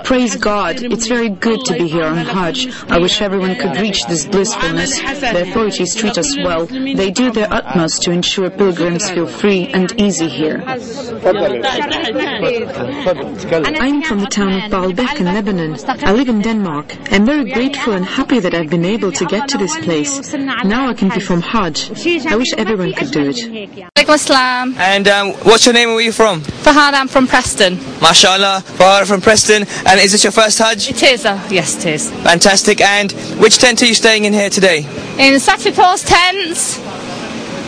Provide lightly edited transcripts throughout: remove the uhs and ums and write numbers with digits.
Praise God, it's very good to be here on Hajj. I wish everyone could reach this blissfulness. The authorities treat us well. They do their utmost to ensure pilgrims feel free and easy here. I'm from the town of Baalbek in Lebanon. I live in Denmark. I'm very grateful and happy that I've been able to get to this place. Now I can perform Hajj. I wish everyone could do it. And what's your name and where are you from? Fahad, I'm from Preston. MashaAllah, Fahad from Preston. And is this your first Hajj? It is, yes it is. Fantastic. And which tent are you staying in here today? In Satipur's tents.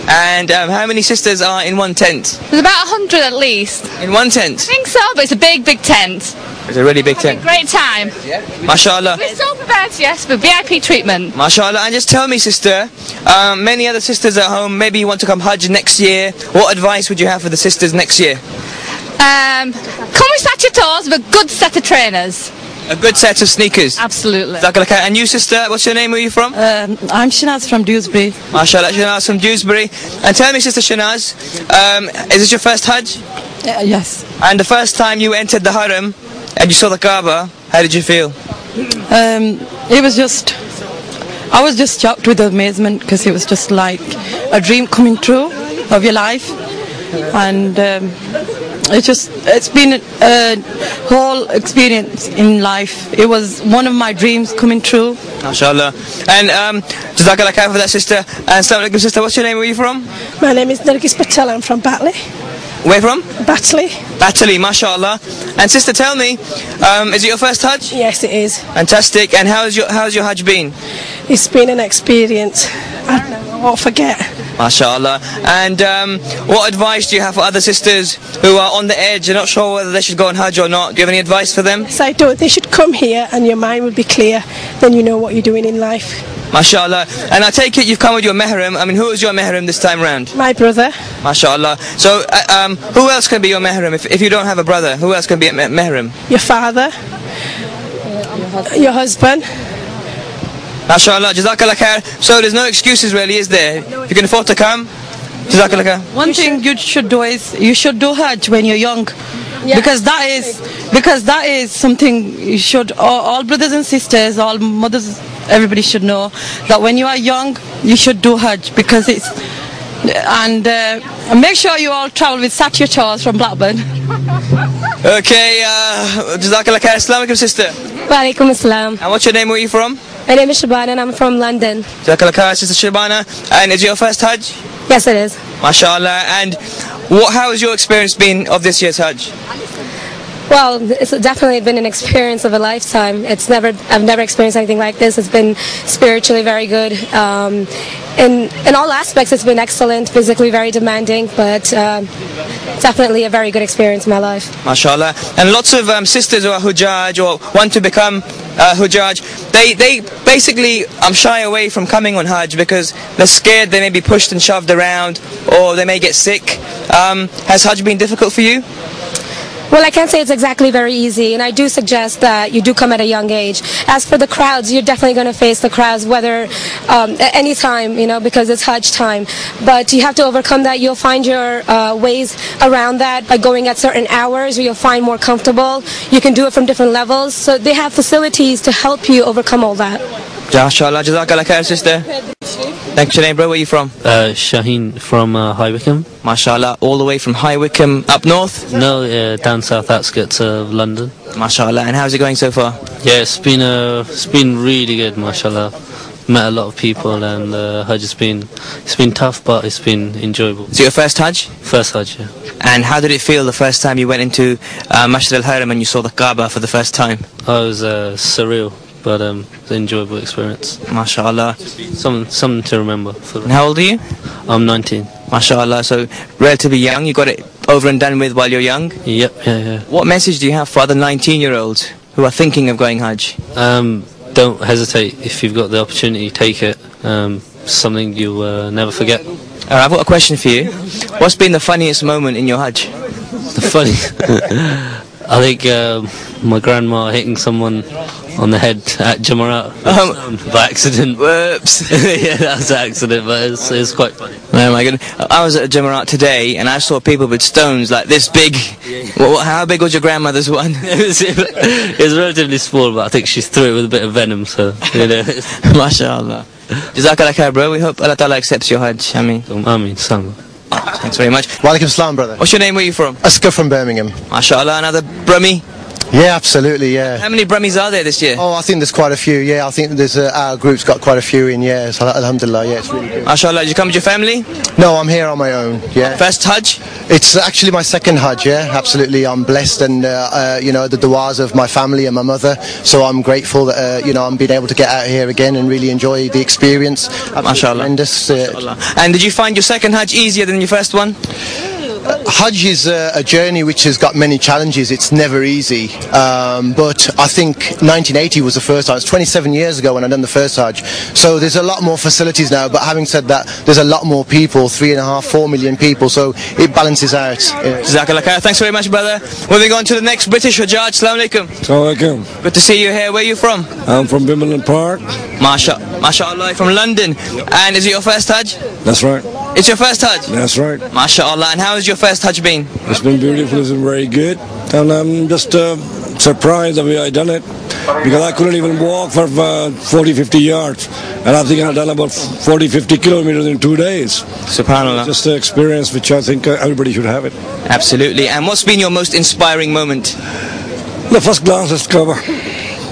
And how many sisters are in one tent? There's about 100 at least. In one tent? I think so, but it's a big tent. It's a really big tent. Great time. MashaAllah. We're so prepared, yes, for VIP treatment. MashaAllah. And just tell me, sister, many other sisters at home, maybe you want to come Hajj next year. What advice would you have for the sisters next year? Come with Satipur's with a good set of trainers. A good set of sneakers? Absolutely. And you, sister, what's your name, where are you from? I'm Shanaz from Dewsbury. MashaAllah, Shanaz from Dewsbury. And tell me, sister Shanaz, is this your first Hajj? Yes. And the first time you entered the Haram and you saw the Kaaba, how did you feel? It was just, I was just shocked with amazement because it was just like a dream coming true of your life. And it's been a whole experience in life. It was one of my dreams coming true. MashaAllah. And Jazakallah khair for that, sister. And Assalamu alaikum, sister, what's your name, where are you from? My name is Nargis Patel, I'm from Batley. Where from? Batley. Batley, MashaAllah. And sister, tell me, is it your first Hajj? Yes, it is. Fantastic. And how's your Hajj been? It's been an experience I won't forget. MashaAllah. And what advice do you have for other sisters who are on the edge, they're not sure whether they should go on Hajj or not? Do you have any advice for them? Yes, I do. They should come here and your mind will be clear, then you know what you're doing in life. MashaAllah. And I take it you've come with your mahram. I mean, who is your mahram this time round? My brother. MashaAllah. So who else can be your mahram? If you don't have a brother, who else can be a mahram? Your father. Your husband. MashaAllah. Jazakallah khair. So there's no excuses really, is there? If you can afford to come, Jazakallah khair. One thing you should do is, you should do Hajj when you're young. Yes. Because that is something you should, all brothers and sisters, all mothers, everybody should know that when you are young you should do Hajj, because it's, and make sure you all travel with Satipur's from Blackburn. Okay, Jazakallah khair. Assalamu alaikum, sister. Wa alaikum assalam. And what's your name, where are you from? My name is Shabana and I'm from London. Jazakallah khair, sister Shabana. And is it your first Hajj? Yes, it is. MashaAllah. And how has your experience been of this year's Hajj? Well, it's definitely been an experience of a lifetime. I've never experienced anything like this. It's been spiritually very good. In all aspects, it's been excellent. Physically very demanding, but definitely a very good experience in my life. MashaAllah. And lots of sisters who are Hujjaj or want to become Hujjaj, they basically shy away from coming on Hajj because they're scared they may be pushed and shoved around or they may get sick. Has Hajj been difficult for you? Well, I can't say it's exactly very easy, and I do suggest that you do come at a young age. As for the crowds, you're definitely going to face the crowds, whether at any time, because it's Hajj time. But you have to overcome that. You'll find your ways around that by going at certain hours where you'll find more comfortable. You can do it from different levels. So they have facilities to help you overcome all that. MashaAllah. Jazakallah khair, sister. Thanks for your name, bro. Where are you from? Shaheen from High Wycombe. MashaAllah. All the way from High Wycombe up north? No, down south outskirts of London. MashaAllah. And how's it going so far? Yeah, it's been really good, MashaAllah. Met a lot of people and Hajj it's been tough, but it's been enjoyable. Is it your first Hajj? First Hajj, yeah. And how did it feel the first time you went into Masjid al-Haram and you saw the Kaaba for the first time? Oh, it was surreal, but it's an enjoyable experience. MashaAllah. Something to remember. And how old are you? I'm 19. MashaAllah, so relatively young. You got it over and done with while you're young? Yep, yeah. What message do you have for other 19-year-olds who are thinking of going Hajj? Don't hesitate. If you've got the opportunity, take it. Something you'll never forget. I've got a question for you. What's been the funniest moment in your Hajj? The funny? I think my grandma hitting someone on the head at Jamarat by accident. Whoops. Yeah, that was an accident, but it's quite funny. Oh my goodness. I was at a Jamarat today and I saw people with stones like this big. How big was your grandmother's one? It was relatively small, but I think she threw it with a bit of venom, so, you know. MashaAllah. Jazakallah khair, bro. We hope Allah Ta'ala accepts your Hajj. Ameen, Salam. Thanks very much. Walaikum salam, brother. What's your name? Where are you from? Askar from Birmingham. MashaAllah. Another Brummy? Yeah, absolutely, yeah. How many Brummies are there this year? Oh, I think there's quite a few, yeah. I think there's our group's got quite a few in, yeah. So, alhamdulillah, yeah, it's really good. MashaAllah. Did you come with your family? No, I'm here on my own, yeah. First Hajj? It's actually my second Hajj, yeah, absolutely. I'm blessed and, you know, the du'as of my family and my mother. So I'm grateful that, you know, I'm being able to get out here again and really enjoy the experience. MashaAllah. Tremendous. And did you find your second Hajj easier than your first one? Hajj is a journey which has got many challenges. It's never easy, but I think 1980 was the first time. It's 27 years ago when I done the first Hajj. So there's a lot more facilities now, but having said that, there's a lot more people, 3.5, 4 million people, so it balances out. Jazakallah khair. Thanks very much, brother. Moving on to the next British Hajjaj. Assalamu alaikum. Assalamu alaikum. Good to see you here. Where are you from? I'm from Wimbledon Park. MashaAllah, from London. And is it your first Hajj? That's right. It's your first Hajj? That's right. MashaAllah. And how has your first Hajj been? It's been beautiful, it's been very good. And I'm just surprised the way I done it. Because I couldn't even walk for 40, 50 yards. And I think I've done about 40, 50 kilometers in 2 days. Subhanallah. Just an experience which I think everybody should have it. Absolutely. And what's been your most inspiring moment? The first glance at the Kaaba.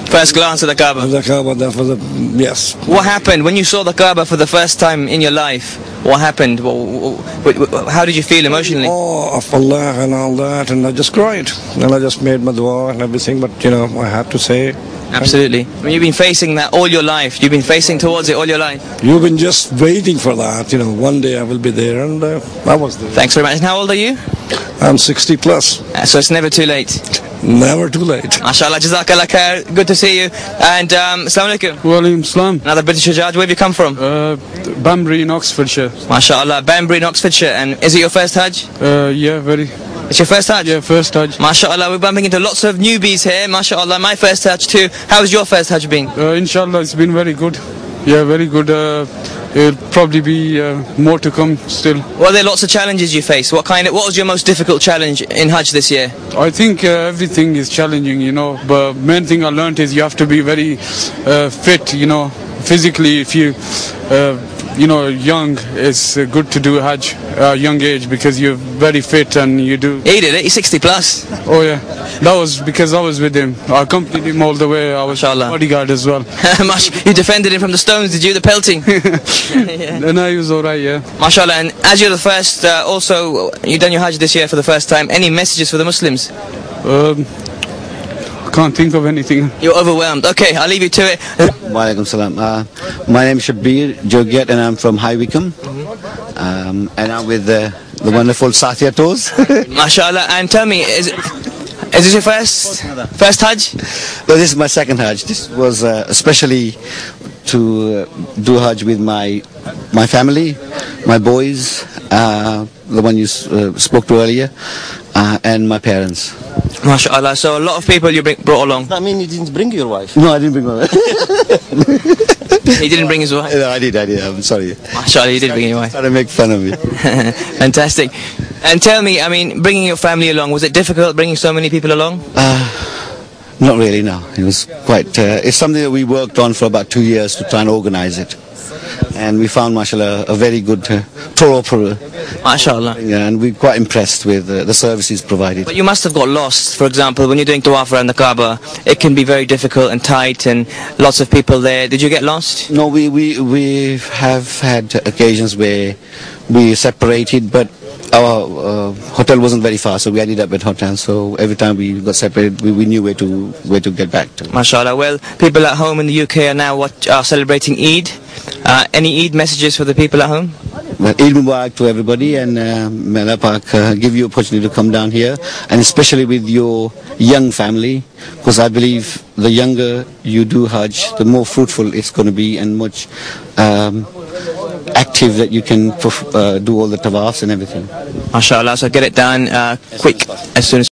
First glance at the Kaaba? The Kaaba, that was yes. What happened when you saw the Kaaba for the first time in your life? What happened? How did you feel emotionally? Oh, of Allah and all that, and I just cried. And I just made my dua and everything, but you know, I had to say. Absolutely. I mean, you've been facing that all your life. You've been facing towards it all your life. You've been just waiting for that. You know, one day I will be there, and I was there. Thanks very much. And how old are you? I'm 60 plus. So it's never too late. Never too late. MashaAllah, Jazakallah khair. Good to see you. And Assalamu alaikum. Walaikum salam. Another British Hajjaj. Where have you come from? Banbury in Oxfordshire. MashaAllah, Banbury in Oxfordshire. And is it your first Hajj? Yeah, very. It's your first Hajj? Yeah, first Hajj. MashaAllah, we're bumping into lots of newbies here. MashaAllah, my first Hajj too. How has your first Hajj been? Inshallah, it's been very good. Yeah, very good. It'll probably be more to come still. Well, there are lots of challenges you face. What was your most difficult challenge in Hajj this year? I think everything is challenging, you know. But main thing I learned is you have to be very fit, you know, physically. If you know, young, it's good to do Hajj young age because you're very fit and you do. He did it. He's 60 plus. Oh yeah, that was because I was with him. I accompanied him all the way. I was bodyguard as well. You defended him from the stones, did you? The pelting. Yeah. No, he was alright. Yeah. MashaAllah. And as you're the first, also you've done your Hajj this year for the first time. Any messages for the Muslims? Can't think of anything. You're overwhelmed. Okay, I'll leave you to it. Walaikum salam. My name is Shabir Jogiat and I'm from High Wycombe. And I'm with the wonderful Sathia Toes. MashaAllah. And tell me, is this your first Hajj? No, this is my second Hajj. This was especially to do Hajj with my family, my boys, the one you spoke to earlier, and my parents. MashaAllah. So a lot of people you brought along. I mean, you didn't bring your wife? No, I didn't bring my wife. He didn't bring his wife? No, I did. I'm sorry. MashaAllah, you did bring your wife. Trying to make fun of me. Fantastic. And tell me, I mean, bringing your family along, was it difficult bringing so many people along? Not really, no. It was quite, it's something that we worked on for about 2 years to try and organize it. And we found, mashallah, a very good tour operator. MashaAllah. And we're quite impressed with the services provided. But you must have got lost, for example, when you're doing tawaf around the Kaaba. It can be very difficult and tight and lots of people there. Did you get lost? No, we have had occasions where we separated, but our hotel wasn't very far, so we ended up at hotel. So every time we got separated, we knew where to get back to. MashaAllah. Well, people at home in the UK are now celebrating Eid. Any Eid messages for the people at home? Well, Eid Mubarak to everybody, and may Allah Pak give you opportunity to come down here, and especially with your young family, because I believe the younger you do Hajj, the more fruitful it's going to be, and much active that you can do all the tawafs and everything. MashaAllah. So get it done quick, as soon as